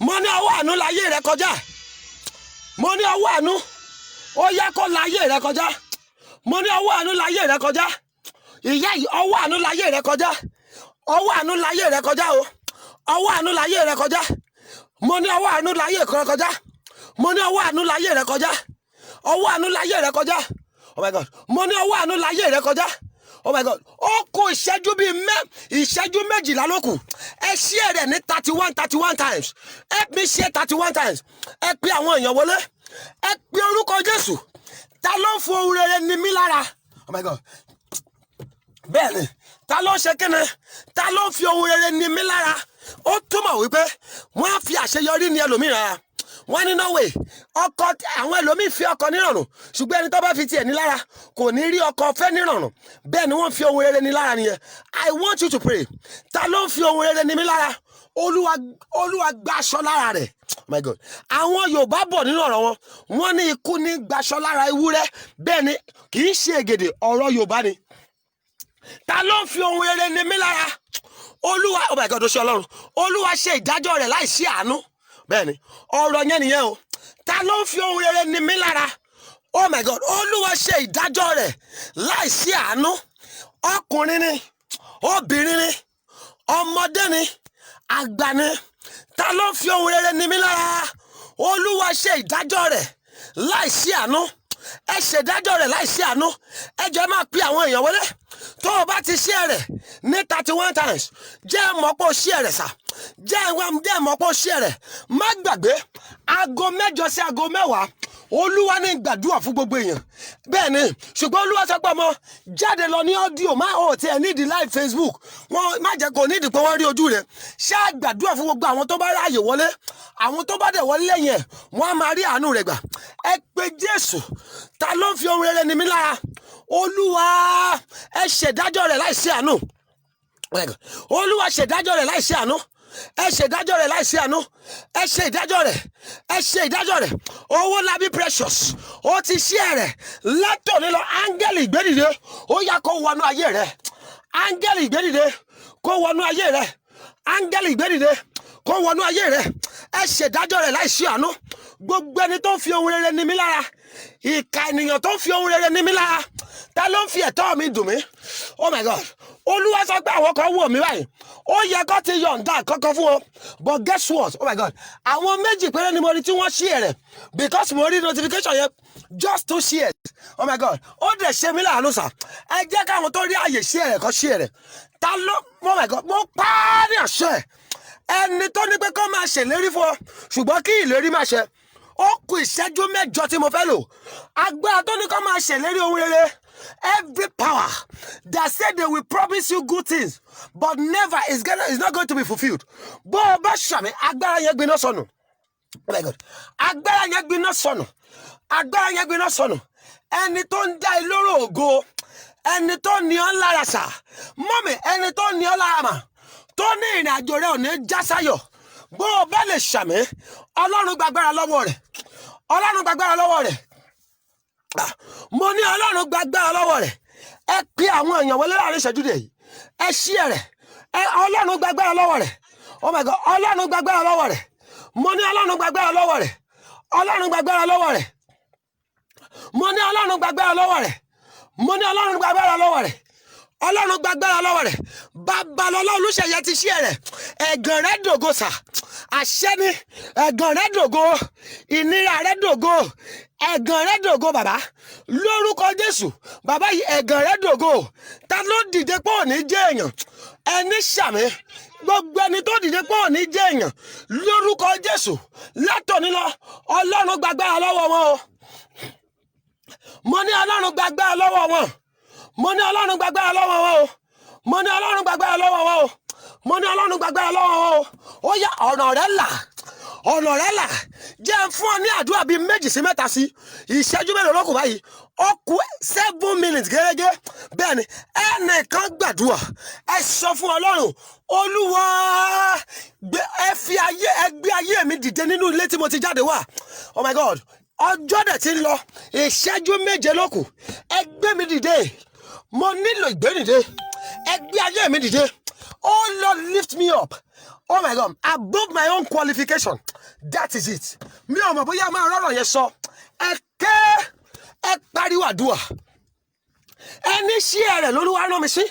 Mo ní ọwọ́ àánú láyé rẹ kọjá. Mo ní ọwọ́ àánú ó yá kó láyé rẹ kọjá. Mo ní ọwọ́ àánú láyé rẹ kọjá. Ìyá yìí, ọwọ́ àánú láyé rẹ kọjá. Ọwọ́ àánú láyé rẹ kọjá o. Ọwọ́ àánú láyé rẹ kọjá. Mo ní ọwọ́ àánú láyé rẹ kọjá. Mo ní ọwọ́ àánú láyé rẹ kọjá. Ọwọ́ àánú láyé rẹ kọjá. Oh my God. Mo ní ọwọ́ àánú láyé rẹ kọjá. Oh my God. Ó kù ìṣẹ́jú méjìlá ló kù. Ẹ share rẹ̀ ní 31 times. Help me share 31 times. Ẹ pe àwọn èèyàn wọlé. Ẹ pe orúkọ Jésù. Ta ló ń fún ohun rere ní mí lára? Oh my God. Bẹ́ẹ̀ni, ta ló ń ṣe kíni? Ta ló ń fi ohun rere ní mí lára? Ó túmọ̀ wípé wọ́n á fi àṣeyọrí ní ẹlòmíràn. Wọ́n ní no way, ọkọ àwọn ẹlòmíì fi ọkọ nírọ̀rùn, ṣùgbọ́n ẹni tó bá fi tiẹ̀ ní lára kò ní rí ọkọ fẹ́ nírọ̀rùn. Bẹ́ẹ̀ ni wọ́n fi ohun rere ní lára nìyẹn. I want you to pray. Ta ló ń fi ohun rere ní mí lára? Olúwa gba aṣọ lára rẹ̀. Oh my God. Àwọn Yorùbá bọ̀ nínú ọ̀rọ̀ wọn, wọ́n ní ikú ní gbaṣọ lára ewúrẹ́. Bẹ́ẹ̀ ni kì í ṣe ègèdè, ọ̀rọ̀ Yorùbá ni. Ta ló ń fi ohun rere ní mí lára? Olúwa, oh my God, ó ṣe Ọlọ́run. Olúwa ṣe ìdájọ́ rẹ̀ láìsí àánú. Bẹ́ẹ̀ni, ọ̀rọ̀ yẹn nìyẹn o. Ta ló ń fi ohun rere ní mí lára? Oh my God, Olúwa ṣe ìdájọ́ rẹ̀ láìsí àánú. Ọkùnrin ni, obìnrin ni, ọmọdé ni, àgbà ni. Ta ló ń fi ohun rere ní mí lára? Olúwa ṣe ìdájọ́ rẹ̀ láìsí àánú. Ẹ ṣe ìdájọ́ rẹ̀ láìsí àánú. Ẹ jẹ́ máa pe àwọn èèyàn wọlé. Tó o bá ti share rẹ̀ ní 31 times, jẹ́ mọ̀ pé o share rẹ̀ sà. Jẹ́ mọ̀ pé o share rẹ̀. Má gbàgbé, aago 8 sí aago 10, Olúwa ní gbàdúrà fún gbogbo èèyàn. Bẹ́ẹ̀ ni, ṣùgbọ́n Olúwa sọ pé ọmọ jáde lọ ní ọ́díò, má ò tiẹ̀ nídìí live Facebook. Wọ́n má jẹ́ kó nídìí pé wọ́n rí ojú rẹ̀. Ṣáà gbàdúrà fún gbogbo àwọn tó bá ráàyè wọlé. Àwọn tó bá dẹ̀ wọlé lẹ́yìn ẹ̀, wọ́n á máa rí àánú rẹ̀ gbà. Ẹ pe Jésù. Ta ló ń fi ohun rere ní mí lára? Olúwa, ẹ ṣèdájọ́ rẹ̀ láìsí àánú. Olúwa ṣèdájọ́ rẹ̀ láìsí àánú. ẹ ṣe ìdájọ́ rẹ̀ láìsí àánú, ẹ ṣe ìdájọ́ rẹ̀, ẹ ṣe ìdájọ́ rẹ̀. Owólabí Precious ó ti ṣí ẹ̀rẹ̀ látòní lọ. Áńgẹ́lì ìgbédìde ó yá kó wọnú ayé rẹ̀. Áńgẹ́lì ìgbédìde kó wọnú ayé rẹ̀. Áńgẹ́lì ìgbédìde kó wọnú ayé rẹ̀. Ẹ ṣe ìdájọ́ rẹ̀ láìsí àánú. Gbogbo ẹni tó ń fi ohun rere ní mi lára, ìkà ènìyàn tó ń fi ohun rere ní mi lára, ta ló ń fi ẹ̀tọ́ mi dùn mí? Oh my God. Olúwa sọ pé àwọn kan wò mí báyìí, ó yẹ kó ti yọ̀ǹda kankan fún wọn, but guess what? Oh my God. Àwọn méjì péré ni mo rí tí wọ́n ṣí ẹ̀rẹ̀ because mo rí notification yẹn just 2 shares. Oh my God. Ó dẹ̀ ṣe mí láàánú sà. Ẹ jẹ́ káwọn tó rí àyè ṣí ẹ̀rẹ̀ kan ṣí ẹ̀rẹ̀. Ta ló? Oh my God. Mo pa á ní àṣẹ. Ẹni tó ní pé kó máa ṣèlérí fún ọ ṣùgbọ́n kí ìlérí máa ṣẹ. Ó kù ìṣẹ́jú 8 tí mo fẹ́ lò. Agbára tó ní kó máa ṣèlérí ohun rere. Every power that said they will promise you good things but never is not going to be fulfilled. Bó o bá ṣàmì, agbára yẹn gbiná sọnù. Oh my God. Agbára yẹn gbiná sọnù. Agbára yẹn gbiná sọnù. Ẹni tó ń dá ìlóró ògo, ẹni tó ní ọ́ lára sà, mọ́mì, ẹni tó ní ọ́ lára mà, tó ní ìrìn àjò rẹ̀ ò ní já sáyọ̀. Bó o bá lè ṣàmì, Ọlọ́run gbàgbára lọ́wọ́ rẹ̀. Ọlọ́run gbàgbára lọ́wọ́ rẹ̀. Mo ní Ọlọ́run gbàgbára lọ́wọ́ rẹ̀. Ẹ pe àwọn èèyàn wọlé láàrin ìṣẹ́jú dè yìí. Ẹ ṣí ẹ̀rẹ̀. Ọlọ́run gbàgbára lọ́wọ́ rẹ̀. Oh my God. Ọlọ́run gbàgbára lọ́wọ́ rẹ̀. Mo ní Ọlọ́run gbàgbára lọ́wọ́ rẹ̀. Ọlọ́run gbàgbára lọ́wọ́ rẹ̀. Mo ní Ọlọ́run gbàgbára lọ́wọ́ rẹ̀. Mo ní Ọlọ́run gbàgbára lọ́wọ́ rẹ̀. Ọlọ́run gbàgbára lọ́wọ́ rẹ̀. Babalọ́lá Olúṣèyẹ ti ṣí ẹ̀rẹ̀. Ẹ̀gàn rẹ̀ dògo sà. Àṣẹ ni ẹ̀gàn rẹ̀ dògo. Ìnira rẹ̀ dògo. Ẹ̀gàn rẹ̀ dògo bàbá. Lórúkọ Jésù. Bàbá yìí ẹ̀gàn rẹ̀ dògo. Ta ló dìde pé òní jẹ́ èèyàn? Ẹni ṣàmì. Gbogbo ẹni tó dìde pé òní jẹ́ èèyàn. Lórúkọ Jésù. Látòní lọ, Ọlọ́run gbàgbára lọ́wọ́ wọn o. Mo ní Ọlọ́run gbàgbára lọ́wọ́ wọn. Mo ní Ọlọ́run gbàgbára lọ́wọ́ wọn o. Mo ní Ọlọ́run gbàgbára lọ́wọ́ wọn o. Mo ní Ọlọ́run gbàgbára lọ́wọ́ wọn o. Ó yá ọ̀nà rẹ̀ là. Ọ̀nà rẹ̀ là. Jẹ́ fún ọ ní àdúrà bíi 2 sí 3 sí. Ìṣẹ́jú mélòó ló kù báyìí? Ó kù 7 minutes gẹ́gẹ́. Bẹ́ẹ̀ni, ẹnìkan gbàdúrà. Ẹ sọ fún Ọlọ́run, Olúwa, ẹ gbé ayé mi dìde nínú ilé tí mo ti jáde wá. Oh my God. Ọjọ́ dẹ̀ ti ń lọ. Ìṣẹ́jú 7 ló kù. Ẹ gbé mi dìde. Mo nílò ìgbédìde. Ẹ gbé ayé mi dìde. Oh Lord, lift me up. Oh my God, above my own qualification. That is it. Mi ò mọ̀ bóyá máa rọrọ̀ yẹn sọ. Ẹ pariwo àdúrà. Ẹni ṣí ẹ̀rẹ̀ lÓlúwa rán mi sí.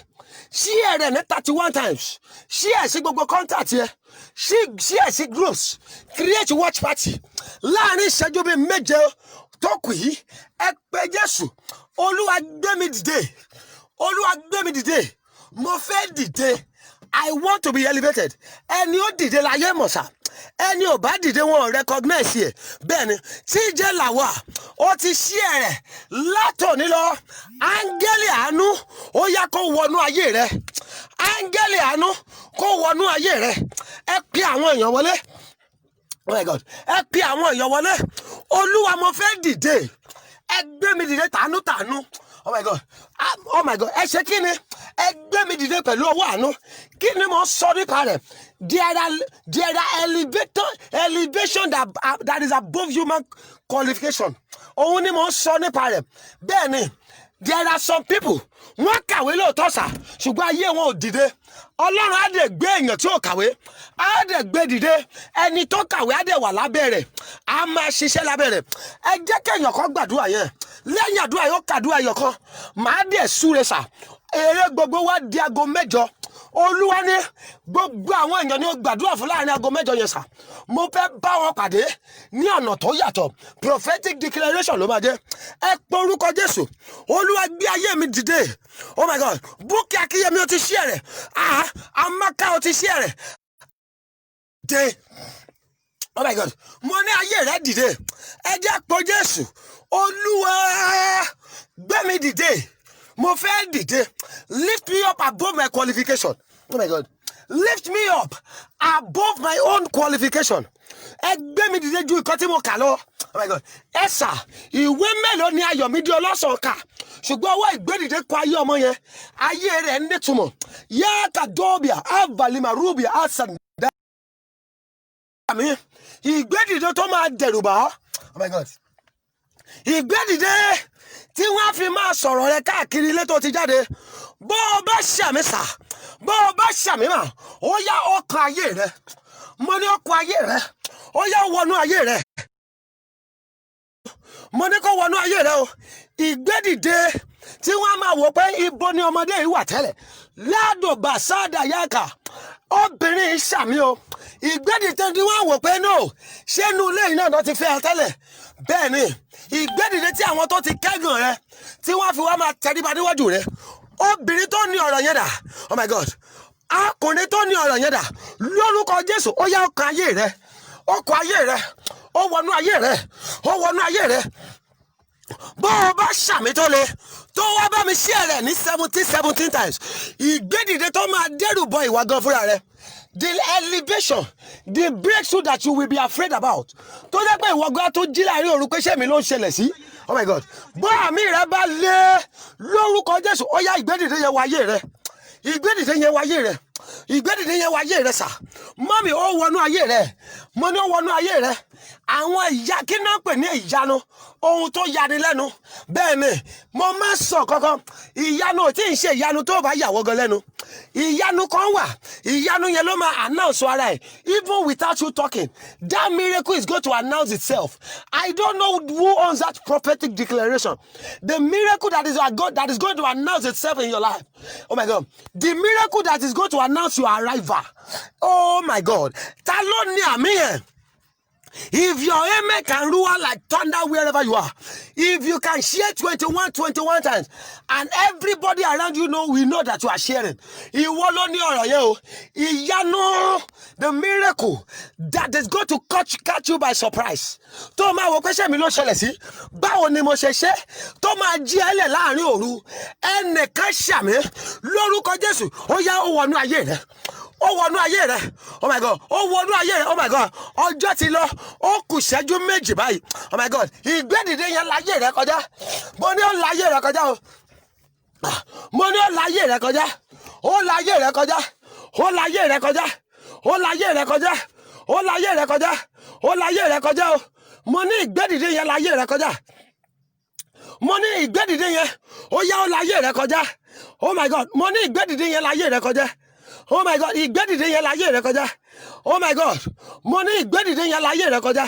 Ṣí ẹ̀rẹ̀ ní 31 times. Ṣí ẹ̀ sí gbogbo contact yẹn. Ṣí ẹ̀ sí groups. Create watch party. Láàrin ìṣẹ́jú bíi 7 tó kù yìí, ẹ pe Jésù. Olúwa gbé mi dìde. Olúwa gbé mi dìde. Mo fẹ́ dìde. I want to be elevated. Ẹni ó dìde láyé mọ̀sá. Ẹni ò bá dìde wọn recognize ẹ̀. Bẹ́ẹ̀ni, TJ Lawal, ó ti ṣí ẹ̀rẹ̀ látòní lọ. Áńgẹ́lì àánú ó yá kó wọnú ayé rẹ̀. Áńgẹ́lì àánú kó wọnú ayé rẹ̀. Ẹ pe àwọn èèyàn wọlé. Oh my God. Ẹ pe àwọn èèyàn wọlé. Olúwa, mo fẹ́ dìde. Ẹ gbé mi dìde tàánú. Oh my God. Oh my God. Ẹ ṣe kí ni? Ẹ gbé mi dìde pẹ̀lú ọwọ́ àánú. Kí ni mo sọ nípa rẹ̀? There are elevation that is above human qualification. Òun ni mo sọ nípa rẹ̀. Bẹ́ẹ̀ ni, there are some people, wọ́n kàwé lóòótọ́ sà, ṣùgbọ́n ayé wọn ò dìde. Ọlọ́run á dẹ̀ gbé èèyàn tí ò kàwé. Á dẹ̀ gbé dìde. Ẹni tó kàwé á dẹ̀ wà lábẹ́ rẹ̀. Á máa ṣiṣẹ́ lábẹ́ rẹ̀. Ẹ jẹ́ kéèyàn kan gbàdúrà yẹn. Lẹ́yìn àdúrà yóò kàdúrà ẹyọ kan. Màá dẹ̀ súre sà. Èrè gbogbo wa di aago 8. Olúwa ní gbogbo àwọn èèyàn ni ó gbàdúrà fún láàrin aago 8 yẹn sà. Mo fẹ́ bá wọn pàdé ní ọ̀nà tó yàtọ̀. Prophetic declaration ló máa jẹ́. Ẹ pe orúkọ Jésù. Olúwa gbé ayé mi dìde. Oh my God. Búkì Akínyẹmí ó ti ṣí ẹ̀rẹ̀. Amaka ó ti ṣí ẹ̀rẹ̀. Dé. Oh my God. Mo ní ayé rẹ̀ dìde. Ẹ jẹ́ pe Jésù. Olúwa gbé mi dìde. Mo fẹ́ dìde. Lift me up above my qualification. Oh my God. Lift me up above my own qualification. Ẹ gbé mi dìde ju ìkan tí mo kà lọ. Oh my God. Ẹ sà, ìwé mélòó ni Ayọ̀mídé Ọlọ́sàn kà? Ṣùgbọ́n ọwọ́ ìgbédìde kọ ayé ọmọ yẹn. Ayé rẹ̀ ń nítumọ̀. Yá kàdóbìà, àvàlímà rúbìà, àsàn. ṣàmì ìgbédìde tó máa dẹ̀rù bà ọ́. Oh my God. Ìgbédìde tí wọ́n á fi máa sọ̀rọ̀ rẹ káàkiri ilé tó ti jáde. Bó o bá ṣàmì sà, bó o bá ṣàmì mà, ó yá ọkàn ayé rẹ. Mo ní ọkàn ayé rẹ, ó yá wọnú ayé rẹ. Mo ní kó wọnú ayé rẹ o. Ìgbédìde tí wọ́n á máa wò pé ibo ni ọmọdé yìí wà tẹ́lẹ̀. Ládòbà sáàdà yáàkà, obìnrin ṣàmì o. Ìgbédìde tí wọ́n á wò pé no, ṣé inú ilé yìí náà ti fẹ́ ẹ tẹ́lẹ̀. Bẹ́ẹ̀ ni ìgbédìde tí àwọn tó ti kẹ́gàn rẹ tí wọ́n fi wá máa tẹríba níwájú rẹ. Obìnrin tó ní ọ̀rọ̀ yẹn dà. Oh my God. Akùnrin tó ní ọ̀rọ̀ yẹn dà. Lórúkọ Jésù, ó yá ọkàn ayé rẹ. Ọkàn ayé rẹ. Ó wọnú ayé rẹ. Ó wọnú ayé rẹ. Bó o bá ṣàmì tó le, tó wá bá mi share rẹ̀ ní 17 times. Ìgbédìde tó máa dẹ́rù bọ ìwà gan fúnra rẹ. The elevation, the breakthrough that you will be afraid about. Tó jẹ́ pé ìwọ gan tó jí láàrin òru pé ṣé mi ló ń ṣẹlẹ̀ sí. Oh my God. Bó àmì rẹ bá lé lórúkọ Jésù, ó yá ìgbédìde yẹn wọ ayé rẹ. Ìgbédìde yẹn wọ ayé rẹ. Ìgbédìde yẹn wọ ayé rẹ sà. Mọ́mì ó wọnú ayé rẹ. Mo ní ó wọnú ayé rẹ. Àwọn ìyá kí náà pè ní ìyanu, ohun tó yani lẹ́nu. Bẹ́ẹ̀ ni mo máa ń sọ kankan, ìyanu ò tí ì ṣe ìyanu tó bá yàwó gan lẹ́nu. Ìyanu kan wà, ìyanu yẹn ló máa announce ara ẹ̀. Even without you talking, that miracle is going to announce itself. I don't know who owns that prophetic declaration. The miracle that is going to announce itself in your life. Oh my God. The miracle that is going to announce your arrival. Oh my God. Ta ló ní àmì yẹn? If your amen can roar like thunder wherever you are, if you can share 21 times, and everybody around you we know that you are sharing. Ìwọ ló ní ọ̀rọ̀ yẹn o. Ìyanu, the miracle that is going to catch you by surprise. Tó máa wò pé ṣé mi ló ṣẹlẹ̀ sí? Báwo ni mo ṣe ṣe? Tó máa jí ẹlẹ̀ láàrin òru. Ẹnìkan ṣàmì lórúkọ Jésù. Ó yá ó wọnú ayé rẹ. Ó wọnú ayé rẹ. Oh my God. Ó wọnú ayé rẹ. Oh my God. Ọjọ́ ti lọ. Ó kù ìṣẹ́jú méjì báyìí. Oh my God. Ìgbédìde yẹn láyé rẹ kọjá. Mo ní ó láyé rẹ kọjá o. Mo ní ó láyé rẹ kọjá. Ó láyé rẹ kọjá. Ó láyé rẹ kọjá. Ó láyé rẹ kọjá. Ó láyé rẹ kọjá. Ó láyé rẹ kọjá o. Mo ní ìgbédìde yẹn láyé rẹ kọjá. Mo ní ìgbédìde yẹn. Ó yá ó láyé rẹ kọjá. Oh my God. Mo ní ìgbédìde yẹn láyé rẹ kọjá. Oh my God, ìgbédìde yẹn láyé rẹ kọjá. Oh my God, mo ní ìgbédìde yẹn láyé rẹ kọjá.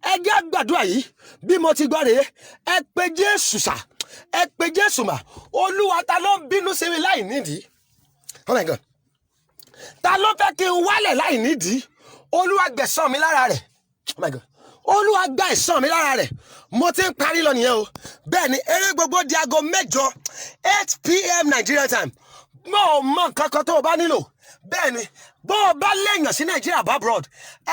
Ẹ jẹ́ gbàdúrà yìí bí mo ti gbọ́ rèé. Ẹ pe Jésù sà, ẹ pe Jésù mà. Olúwa ta ló ń bínú sí mi láì nídìí. Oh my God, ta ló fẹ́ kí n wálẹ̀ láì nídìí. Olúwa gbẹ̀san mi lára rẹ̀. Oh my God, Olúwa gba ẹ̀san mi lára rẹ̀. Mo ti ń parí lọ nìyẹn o. Bẹ́ẹ̀ ni eré gbogbo di aago 8 p.m. Nigeria time. Mo mọ kankan tó o bá nílò. Bẹ́ẹ̀ ni bó o bá léèyàn sí Nàìjíríà abroad,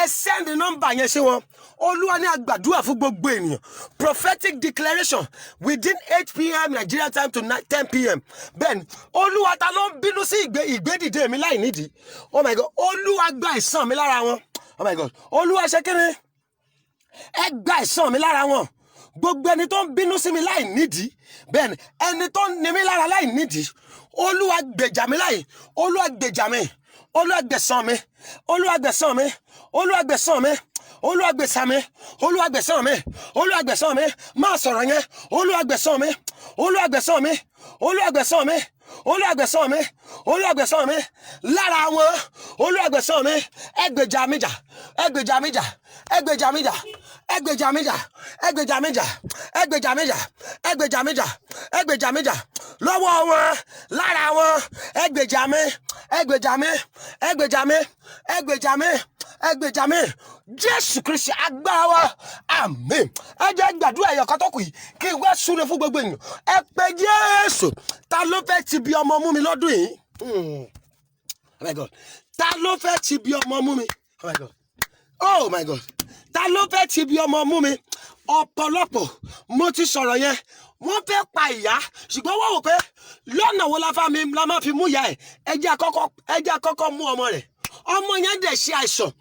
ẹ send nọ́mbà yẹn sí wọn. Olúwa ní àgbàdúrà fún gbogbo ènìyàn. Prophetic declaration within 8 p.m. Nigeria time to 10 p.m. Bẹ́ẹ̀ ni Olúwa ta ló ń bínú sí ìgbédìde mi láì nídìí. Oh my God. Olúwa gba ẹ̀san mi lára wọn. Oh my God. Olúwa ṣe kíni? Ẹ gba ẹ̀san mi lára wọn. Gbogbo ẹni tó ń bínú sí mi láì nídìí. Bẹ́ẹ̀ ni ẹni tó ń ní mi lára láì nídìí. Olúwa gbèjà mi láì. Olúwa gbèjà mi. Olúwa gbẹ̀san mi. Olúwa gbẹ̀san mi. Olúwa gbẹ̀san mi. Olúwa gbẹ̀san mi. Olúwa gbẹ̀san mi. Olúwa gbẹ̀san mi. Máa sọ̀rọ̀ yẹn. Olúwa gbẹ̀san mi. Olúwa gbẹ̀san mi. Olúwa gbẹ̀san mi. Olúwa gbẹ̀san mi. Olúwa gbẹ̀san mi. Lára wọn. Olúwa gbẹ̀san mi. Ẹ gbèjà mi jà. Ẹ gbèjà mi jà. Ẹ gbèjà mi jà. Ẹ gbèjà mi jà. Ẹ gbèjà mi jà. Ẹ gbèjà mi jà. Ẹ gbèjà mi jà. Ẹ gbèjà mi jà. Lọ́wọ́ wọn. Lára wọn. Ẹ gbèjà mi. Ẹ gbèjà mi. Ẹ gbèjà mi. Ẹ gbèjà mi. Ẹ gbèjà mi. Jésù Kristi agbára wa. Àmín. Ẹ jẹ́ gbàdúrà ẹ̀yọ̀ kan tó kù yìí kí n wá súre fún gbogbo ènìyàn. Ẹ pe Jésù. Ta ló fẹ́ ti bí ọmọ mú mi lọ́dún yìí? Oh my God. Ta ló fẹ́ ti bí ọmọ mú mi? Oh my God. Oh my God. Ta ló fẹ́ ti bí ọmọ mú mi? Ọ̀pọ̀lọpọ̀ mo ti sọ̀rọ̀ yẹn. Wọ́n fẹ́ pa ìyá ṣùgbọ́n wọ́n wò pé lọ́nà wo la máa fi mú ìyá ẹ̀. Ẹ jẹ́ àkọ́kọ́ mú ọmọ rẹ̀. Ọmọ yẹn dẹ̀ ṣe àìsàn.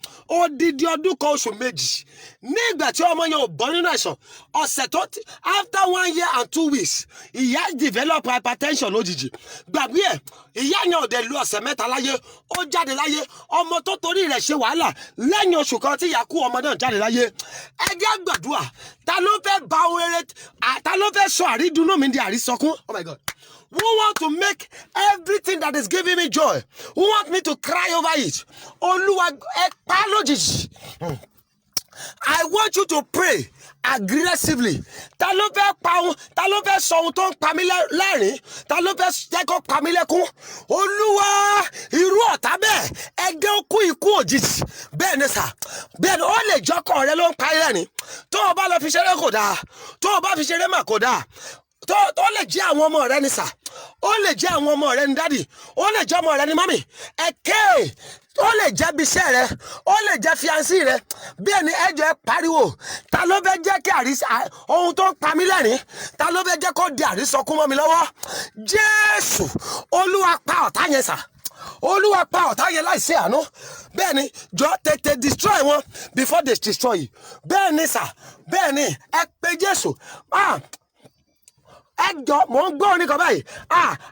odidi ọdún kan oṣù méjì nígbà tí ọmọ yẹn ò bọ́ nínú àìsàn ọ̀sẹ̀ tó after 1 year and 2 weeks ìyá develop hypertension lójijì gbàgbé ẹ̀ ìyá yẹn ò dẹ̀ lu ọ̀sẹ̀ mẹ́ta láyé ó jáde láyé ọmọ tó torí rẹ̀ ṣe wàhálà lẹ́yìn oṣù kan tí ìyá kú ọmọ náà jáde láyé ẹ jẹ́ gbàdúrà ta ló fẹ́ ba ohun rere ta ló fẹ́ sọ àrídùnnú mi di àrísọkún. Oh my God. Who want to make everything that is giving me joy? Who want me to cry over it? Olúwa ẹ pa lójijì. I want you to pray aggressively. Ta ló fẹ́ pa ohun, ta ló fẹ́ sọ ohun tó ń pa mí lẹ́rìn, ta ló fẹ́ jẹ́ kó pa mí lẹ́kún. Olúwa irú ọ̀tá bẹ́ẹ̀ ẹgbẹ́ ó kú ikú òjijì. Bẹ́ẹ̀ ni sà, bẹ́ẹ̀ ni ó lè jọkọ̀ rẹ ló ń pa lẹ́rìn. Tó o bá lọ fi ṣeré kò dáa, tó o bá fi ṣeré mà kò dáa. Tó lè jẹ́ àwọn ọmọ rẹ ni sà, ó lè jẹ́ àwọn ọmọ rẹ ni dádì, ó lè jẹ́ ọmọ rẹ ni mọ́mì. Ẹ̀kẹ́ ó lè jẹ́ bíṣẹ́ rẹ, ó lè jẹ́ fiancé rẹ. Bí ẹni ẹjọ́ ẹ pariwo ta ló fẹ́ jẹ́ kí ohun tó ń pa mí lẹ́rìn, ta ló fẹ́ jẹ́ kó di àrísọkún mọ́ mi lọ́wọ́. Jésù Olúwa pa ọ̀tá yẹn sà, Olúwa pa ọ̀tá yẹn láìsí àánú. Bẹ́ẹ̀ ni jọ tètè destroy wọn before they destroy you. Bẹ́ẹ̀ ni sà, bẹ́ẹ̀ ni ẹ pe Jésù. Ẹjọ́ mò ń gbọ́ orin kan báyìí.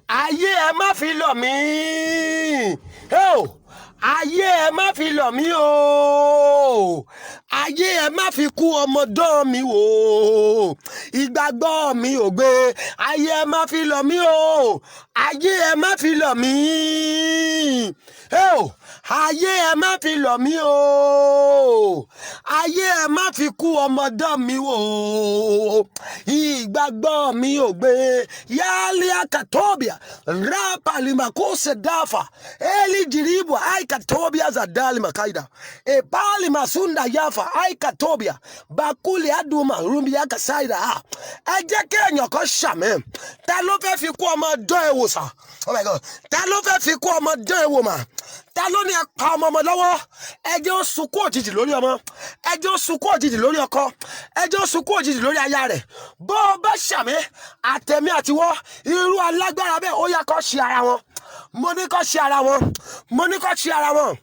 Ayé ẹ má fi lọ̀ mí. Ayé ẹ má fi lọ̀ mí o. Ayé ẹ má fi kú ọmọdán mi wò. Ìgbàgbọ́ mi ò gbé. Ayé ẹ má fi lọ̀ mí o. Ayé ẹ má fi lọ̀ mí. Ayé ẹ má fi lọ̀ mí o. Ayé ẹ má fi kú ọmọdán mi wò. Ìgbàgbọ́ mi ò gbé. Yálíà Katobia Rapalimakose Dafa Eli Jiribu Aikatobia Zadali Makaida Epali Masunda Yafa Aikatobia Bakuli Aduma Rumbia Kasaida. Ẹ jẹ́ kí èèyàn kan ṣàmì. Ta ló fẹ́ fi kú ọmọdán ẹ wò sà? Oh my God. Ta ló fẹ́ fi kú ọmọdán ẹ wò mà? Ta ló ní ẹ pa ọmọ lọ́wọ́? Ẹ jẹ́ ó sunkún òjijì lórí ọmọ. Ẹ jẹ́ ó sunkún òjijì lórí ọkọ. Ẹ jẹ́ ó sunkún òjijì lórí aya rẹ̀. Bó o bá ṣàmì àtẹ̀mí àtiwọ́ irú alágbára bẹ́ẹ̀ ó yá kó ṣe ara wọn. Mo ní kó ṣe ara wọn. Mo ní kó ṣe ara wọn.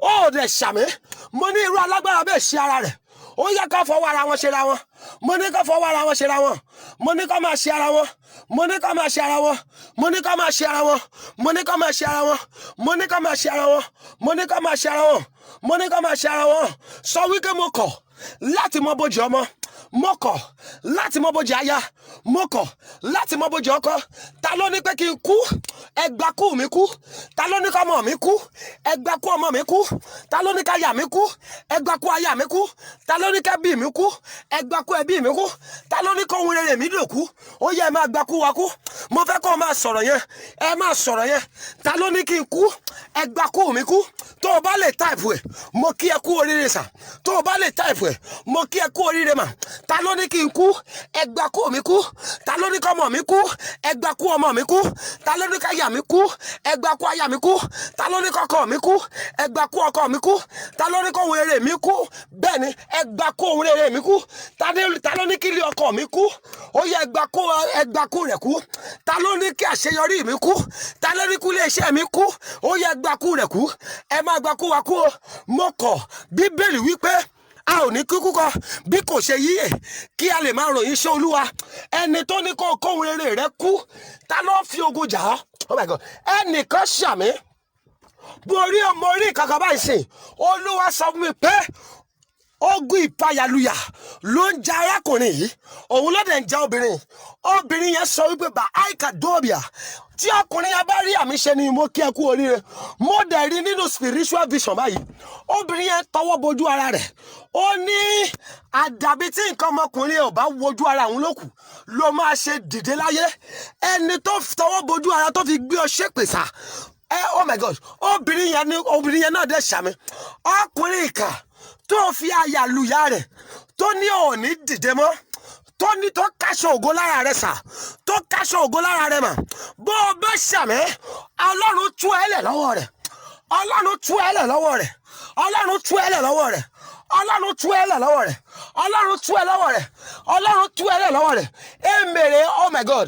Ó dẹ̀ ṣàmì. Mo ní irú alágbára bẹ́ẹ̀ ṣe ara rẹ̀. Ó yá kó fọwọ́ ara wọn ṣe ra wọn. Mo ní kó fọwọ́ ara wọn ṣe ra wọn. Mo ní kó máa ṣe ara wọn. Mo ní kó máa ṣe ara wọn. Mo ní kó máa ṣe ara wọn. Mo ní kó máa ṣe ara wọn. Mo ní kó máa ṣe ara wọn. Mo ní kó máa ṣe ara wọn. Mo ní kó máa ṣe ara wọn. Sọ wípé mo kọ̀ láti mọ bójú ọmọ. Mo kọ̀ láti mọ bójú aya. Mo kọ̀ láti mọ bójú ọkọ. Ta ló ní pé kí n kú? Ẹ gbà kú mi kú. Ta ló ní ká ọmọ mi kú? Ẹ gbà kú ọmọ mi kú. Ta ló ní ká aya mi kú? Ẹ gbà kú aya mi kú. Ta ló ní ká bí mi kú? Ẹ gbà kú ẹbí mi kú. Ta ló ní kó ohun rere mi dòkú? Ó yẹ ẹ máa gbà kú wa kú. Mo fẹ́ kó o máa sọ̀rọ̀ yẹn. Ẹ máa sọ̀rọ̀ yẹn. Ta ló ní kí n kú? Ẹ gbà kú mi kú. Tó o bá lè táìpù ẹ̀, mo kí ẹ kú oríire sà. Tó o bá lè táìpù ẹ̀, mo kí ẹ kú oríire mà. Ta ló ní kí n kú? Ẹ gbà kú mi kú. Ta ló ní kó ọmọ mi kú? Ẹ gbà kú ọmọ mi kú. Ta ló ní ká aya mi kú? Ẹ gbà kú aya mi kú. Ta ló ní kó ọkọ mi kú? Ẹ gbà kú ọkọ mi kú. Ta ló ní kó ohun rere mi kú? Bẹ́ẹ̀ ni ẹ gbà kú ohun rere mi kú. Ta ló ní kí ilé ọkọ mi kú? Ó yẹ ẹ gbà kú rẹ̀ kú. Ta ló ní kí àṣeyọrí mi kú? Ta ló ní kí ilé iṣẹ́ mi kú? Ó yẹ ẹ gbà kú rẹ̀ kú. Ẹ máa gbà kú wa kú o. Mo kọ̀ Bíbélì wípé a ò ní kíkú kọ bí kò ṣe yíyẹ kí a lè máa ròyìn iṣẹ́ Olúwa. Ẹni tó ní kó kóhun rere rẹ kú, ta ló fi ogun jà ọ́? Oh my God. Ẹnìkan ṣàmì. Borí ọmọ orí kankan báyìí sìn. Olúwa sọ fún mi pé ogun ìpayàlùyà ló ń ja arákùnrin yìí. Òun ló dẹ̀ ń ja obìnrin. Obìnrin yẹn sọ wípé bá àìkà dóòbíà. Tí ọkùnrin yẹn bá rí àmì ṣe ni mo kí ẹ kú oríire. Mo dẹ̀ rí nínú spiritual vision báyìí. Obìnrin yẹn tọwọ́ bojú ara rẹ̀. Ó ní àdàbí tí nǹkan ọmọkùnrin ò bá wojú ara òun lókù ló máa ṣe dìde láyé. Ẹni tó tọwọ́ bojú ara tó fi gbé ọ ṣépè sà. Oh my God. Obìnrin yẹn náà dẹ̀ ṣàmì. Ọkùnrin ìkà tó fi àyà lùyà rẹ̀ tó ní òní dìde mọ́. Tó ní tó káṣọ ògo lára rẹ̀ sà. Tó káṣọ ògo lára rẹ̀ mà. Bó o bá ṣàmì, Ọlọ́run tú ẹ lẹ̀ lọ́wọ́ rẹ̀. Ọlọ́run tú ẹ lẹ̀ lọ́wọ́ rẹ̀. Ọlọ́run tú ẹ lẹ̀ lọ́wọ́ rẹ̀. Ọlọ́run tú ẹ lẹ̀ lọ́wọ́ rẹ̀. Ọlọ́run tú ẹ lọ́wọ́ rẹ̀. Ọlọ́run tú ẹ lẹ̀ lọ́wọ́ rẹ̀. Èmèrè, oh my God.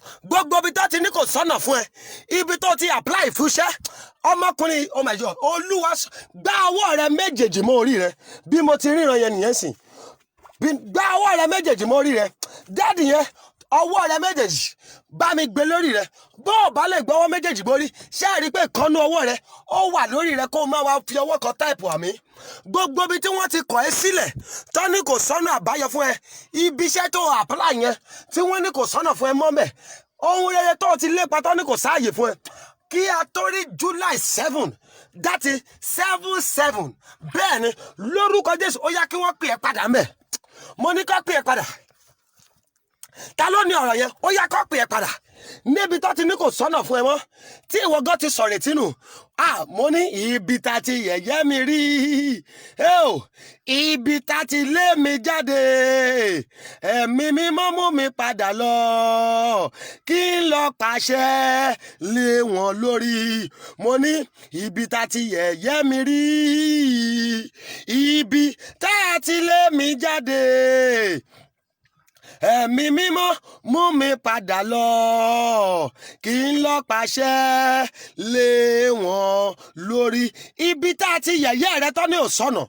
gbogbo ibi tó ti ní kò sọ́nà fún ẹ, ibi tó ti apply fúnṣẹ́, ọmọkùnrin, oh my God, Olúwa gbá ọwọ́ rẹ méjèèjì mọ́ orí rẹ bí mo ti ríran yẹn nìyẹn sìn, gbá ọwọ́ rẹ méjèèjì mọ́ orí rẹ, dáàdì yẹn ọwọ́ rẹ méjèèjì bá mi gbé lórí rẹ, bó o bá lè gbọ́wọ́ méjèèjì borí, ṣé ẹ rí i pé ìkànnú ọwọ́ rẹ ó wà lórí rẹ kó o máa wá fi ọwọ́ kan táìpù àmì. Gbogbo ibi tí wọ́n ti kọ̀ ẹ́ sílẹ̀ tó ní kò sọ́nà àbáyọ fún ẹ, ibi iṣẹ́ tó apply yẹn tí wọ́n ní kò sọ́nà fún ẹ mọ́ mẹ́, ohun rere tó ti lépa tó ní kò sáàyè fún ẹ, kí a tó rí July 7, that is 7/7, bẹ́ẹ̀ ni lórúkọ Jésù ó yá kí wọ́n pè ẹ́ padà mẹ́. Mo ní ká pè ẹ́ padà. Ta ló ní ọ̀rọ̀ yẹn? Ó yá kó pè ẹ́ padà níbi tó ti ní kò sọ́nà fún ẹ mọ́, tí ìwọ gan ti sọ̀rọ̀ tínú. Mo ní ibi tá ti yẹ̀yẹ́ mi rí, ibi tá ti lé mi jáde, ẹ̀mí mímọ́ mú mi padà lọ, kí n lọ pàṣẹ lé wọn lórí. Mo ní ibi tá ti yẹ̀yẹ́ mi rí, ibi tá ti lé mi jáde, ẹ̀mí mímọ́ mú mi padà lọ, kí n lọ pàṣẹ lé wọn lórí. Ibi tá a ti yẹ̀yẹ́ rẹ tán ní òsọ̀nà,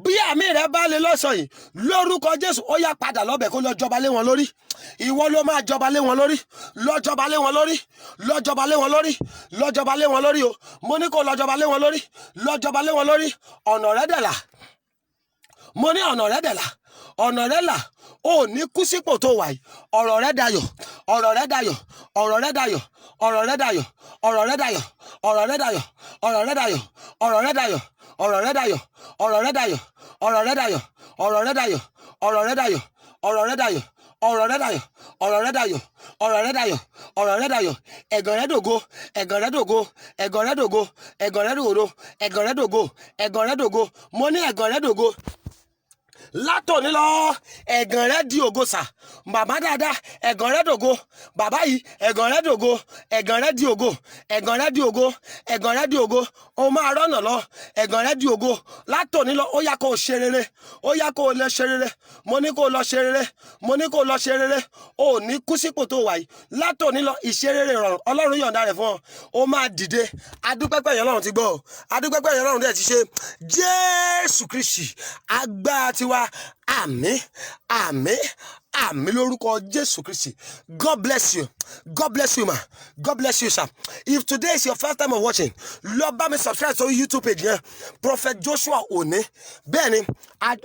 bí àmì rẹ bá lè lọ́sọ̀ yìí lórúkọ Jésù ó yá padà lọ́bẹ̀ kó lọ jọba lé wọn lórí. Ìwọ ló máa jọba lé wọn lórí, lọ́jọba lé wọn lórí, lọ́jọba lé wọn lórí, lọ́jọba lé wọn lórí o. Mo ní kó lọ́jọba lé wọn lórí, lọ́jọba lé wọn lórí. Ọ̀nà rẹ dẹ̀ là, mo ní ọ̀nà rẹ dẹ̀ là, ọ̀nà rẹ là, ó ní kú sípò tó wà yìí. Ọ̀rọ̀ rẹ dayọ̀, ọ̀rọ̀ rẹ dayọ̀, ọ̀rọ̀ rẹ dayọ̀, ọ̀rọ̀ rẹ dayọ̀, ọ̀rọ̀ rẹ dayọ̀, ọ̀rọ̀ rẹ dayọ̀, ọ̀rọ̀ rẹ dayọ̀, ọ̀rọ̀ rẹ dayọ̀, ọ̀rọ̀ rẹ dayọ̀, ọ̀rọ̀ rẹ dayọ̀, ọ̀rọ̀ rẹ dayọ̀, ọ̀rọ̀ rẹ dayọ̀, ọ̀rọ̀ rẹ dayọ̀, ọ̀rọ̀ rẹ dayọ̀, ọ̀rọ̀ rẹ dayọ̀, ọ̀rọ̀ rẹ dayọ̀, ọ̀rọ̀ rẹ dayọ̀, ọ̀rọ̀ rẹ dayọ̀. Ẹ̀gàn rẹ dògo, ẹ̀gàn rẹ dògo, ẹ̀gàn rẹ dògo, ẹ̀gàn rẹ dògo, ẹ̀gàn rẹ dògo, ẹ̀gàn rẹ dògo. Mo ní ẹ̀gàn rẹ dògo. Látòní lọ ẹ̀gàn rẹ di ògo sà, bàbá dáadáa, ẹ̀gàn rẹ dògo, bàbá yìí ẹ̀gàn rẹ dògo, ẹ̀gàn rẹ di ògo, ẹ̀gàn rẹ di ògo, ẹ̀gàn rẹ di ògo. O máa rọ́nà lọ, ẹ̀gàn rẹ di ògo. Látòní lọ ó yá kó o ṣe rere, ó yá kó o lọ ṣe rere. Mo ní kó o lọ ṣe rere, mo ní kó o lọ ṣe rere. O ò ní kú sípò tó wà yìí. Látòní lọ ìṣerere rọrùn Ọlọ́run yọ̀ǹda rẹ̀ fún ọ. O máa dìde. Adúpẹ́pẹ́ yẹn Ọlọ́run ti gbọ́, adúpẹ́pẹ́ yẹn Ọlọ́run dẹ̀ ti ṣe. Jésù Kristi agbára tiwa. Àmín, àmín, àmín lórúkọ Jésù Kristi. God bless you. God bless you, ma. God bless you, sir. If today is your first time of watching, lọ bá mi subscribe to YouTube page yẹn, Prophet Joshua One. Bẹ́ẹ̀ni, at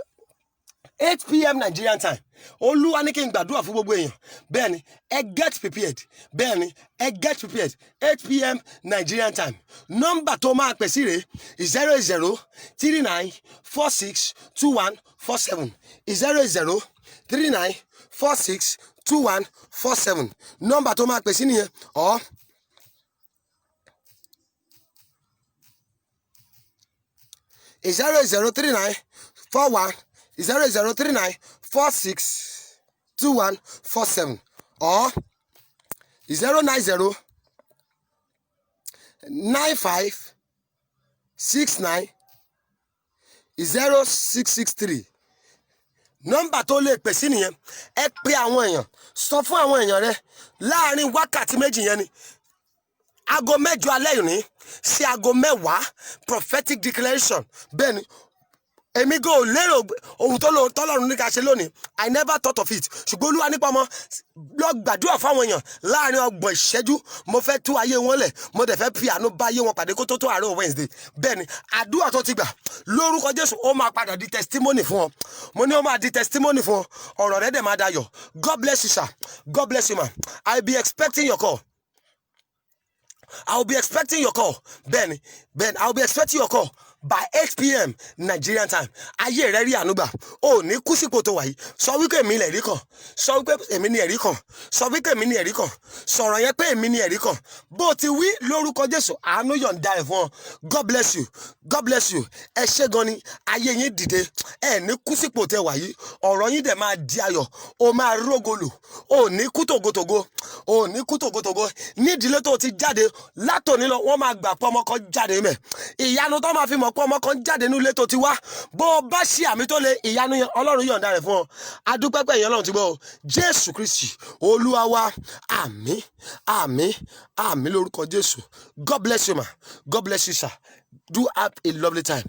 8 p.m. Nigerian time. Olúwa ní kí n gbàdúrà fún gbogbo èèyàn. Bẹ́ẹ̀ni, ẹ get prepared. Bẹ́ẹ̀ni, ẹ get prepared. 8 p.m. Nigerian time. Nọ́mbà tó máa pè sí rèé 08039462147. 08039462147. Nọ́mbà tó máa pè sí nìyẹn. Or 08039462147 or 09095690663. Nọ́mbà tó lè pè sí nìyẹn. Ẹ pè àwọn èèyàn, sọ fún àwọn èèyàn rẹ láàrin wákàtí méjì yẹn ni. Aago 8 alẹ́ òní sí aago 10 prophetic declaration. Bẹ́ẹ̀ni, èmi go lérò ohun tọ́lọ́run ní ká ṣe lónìí. I never thought of it. Ṣùgbọ́n Olúwa nípa ọmọ lọ gbàdúrà fáwọn èèyàn láàrin 30 ìṣẹ́jú. Mo fẹ́ tú ayé wọn lẹ̀, mo dẹ̀ fẹ́ fi àánú bá ayé wọn pàdé kó tó àárọ̀ Wednesday. Bẹ́ẹ̀ni, àdúrà tó ti gbà lórúkọ Jésù ó máa padà di testimony fún ọ. Mo ní ó máa di testimony fún ọ. Ọ̀rọ̀ rẹ̀ dẹ̀ máa dayọ̀. God bless you, sir. God bless you, man. I'll be expecting your call. I'll be expecting your call. Ben, I'll be expecting your call by 8 p.m. Nigerian time. Ayé rẹ rí àánú gbà. O ní kú sípò tó wà yìí. Sọ wípé èmi lẹ̀rí kan. Sọ wípé èmi ni ẹ̀rí kan. Sọ wípé èmi ni ẹ̀rí kan. Sọ̀rọ̀ yẹn pé èmi ni ẹ̀rí kan. Bó ti wí lórúkọ Jésù, àánú yọ̀ǹda ẹ̀ fún ọ. God bless you. God bless you. Ẹ ṣé gan ni. Ayé yín dìde. Ẹ ní kú sípò tẹ́ wà yìí. Ọ̀rọ̀ yín dẹ̀ máa di ayọ̀. O máa rógolò. O ní kú tògótògó. O ní kú tògótògó. Ní ìdílé tó ti jáde látòní lọ, wọ́n máa gbà pé ọmọ kan jáde mẹ́. Ìyanu tó máa fi mọ̀ pé ọmọ kan jáde nílé tó ti wá bó o bá ṣe àmì tó le ìyanu yẹn ọlọ́run yọ̀ǹda rẹ̀ fún ọ adúpẹ́ pé ìyẹn ọlọ́run ti gbọ́ o Jésù Kristi olúwa wa àmín àmín àmín lórúkọ Jésù. God bless you ma. God bless you sir. Do have a lovely time.